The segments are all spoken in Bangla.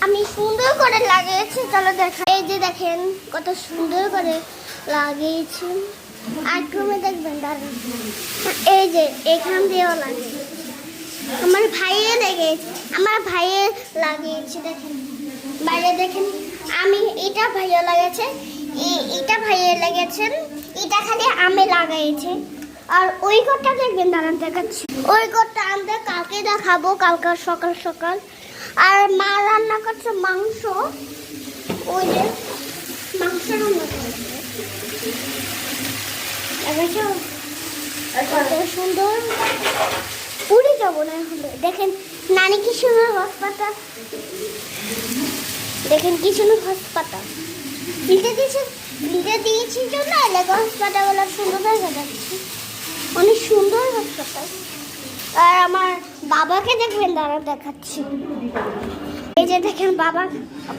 আমি সুন্দর করে লাগিয়েছি, চলো দেখা। এই যে দেখেন কত সুন্দর করে লাগিয়েছি। আর তুমি দেখবেন দাঁড়ান, এই যে এখান দিয়েও লাগিয়েছি। আমার ভাইয়ে লেগেছে, আমার ভাইয়ে লাগিয়েছে দেখেন, বাইরে দেখেন। আমি এটা ভাইয়া লাগাইছে, এটা ভাইয়ে লেগেছেন, এটা খালি আমি লাগাইছি। আর ওই ঘরটা দেখবেন, দাঁড়ান দেখাচ্ছি। ওই ঘরটা আমরা কালকে দেখাবো, কালকে সকাল সকাল। আর মা রান্না করছে মাংস, ওই যে মাংস রান্না করছে, কত সুন্দর। পুরি যাবো না হলে। দেখেন নানি কি সুন্দর হাসপাতাল, দেখেন কি সুন্দর হাসপাতাল ফিল্টার দিয়েছি জন্য এলাকা হাসপাতালগুলো সুন্দর দেখা যাচ্ছে, অনেক সুন্দর হাসপাতাল। আর আমার বাবাকে দেখবেন, দাঁড়া দেখাচ্ছি। এই যে দেখেন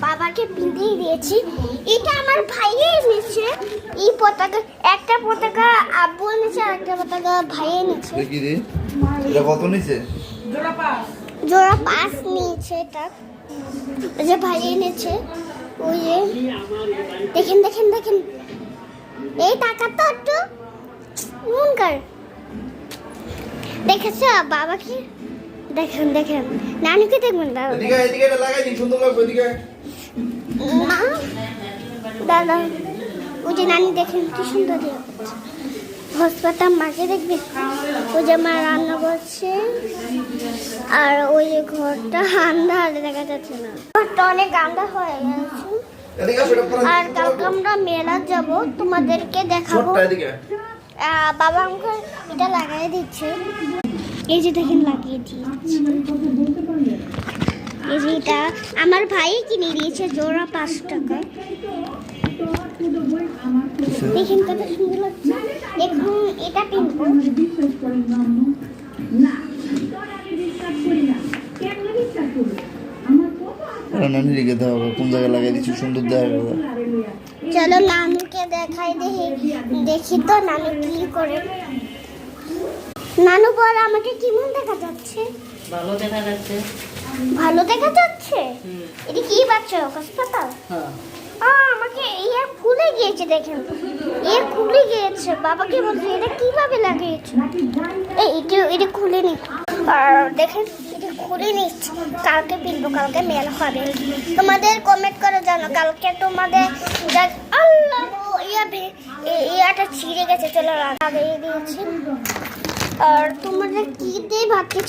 বাবাকে পিঁধিয়ে দিয়েছি। এটা আমার ভাইয়ে এনেছে, এই পতাকা, একটা পতাকা আব্বু এনেছে আর একটা পতাকা ভাইয়ে এনেছে। এটা কত নিছে? জোড়া 5 নিয়েছে। এটা এই যে ভাই এনেছে, ওই যে দেখেন দেখেন দেখেন। এই টাকা তো একটু মন কর, দেখেছ বাবাকে? দেখেন দেখেন, নানিকে দেখবেন দাদা, এদিকে এটা লাগাই দিন, সুন্দর লাগবে এদিকে। মা দাদা, ওই যে নানি দেখেন কি সুন্দর দেখাচ্ছে। হাসপাতাল মাকে দেখবেন, ওই যে মা রান্না করছে। আর ওই যে ঘরটা আন্ধার, দেখা যাচ্ছে না, ঘরটা অনেক আন্ধার হয়ে গেছে। আর কালকে আমরা মেলা যাব, তোমাদেরকে দেখাবো। বাবা আমাকে এটা লাগাই দিচ্ছে, এই যে দেখেন লাগিয়ে দিয়েছি। এই যে এটা আমার ভাই কিনে দিয়েছে জোড়া 5 টাকায়। দেখেন কত সুন্দর লাগছে। এখন এটা কিনবো। নানি রেখে দেওয়া হবে, কোন জায়গায় লাগাই দিচ্ছি সুন্দর দেখা যাবে। চলো নানুকে দেখাই, দেখি তো নানু কি করে। নানু বল, আমাকে কেমন দেখা যাচ্ছে? ভালো দেখা যাচ্ছে। ভালো দেখা যাচ্ছে? এটা কি বাচ্চা হাসপাতাল? হ্যাঁ। আমাকে ইয়ার খুলে গিয়েছে, দেখেন ইয়ার খুলে গিয়েছে। বাবাকে বলছে এটা কিভাবে লাগিয়েছে, এটা খুলে নি। আর দেখেন এটা খুলে নিচ্ছে, কালকে পিনবো, কালকে মেলা হবে। তোমাদের কমেন্ট করে জানো কালকে তোমাদের। আল্লাহ, ইয়াটা ছিঁড়ে গেছে, চলো লাগিয়ে দিয়েছি। আর তোমাদের কি দিয়ে ভাবছি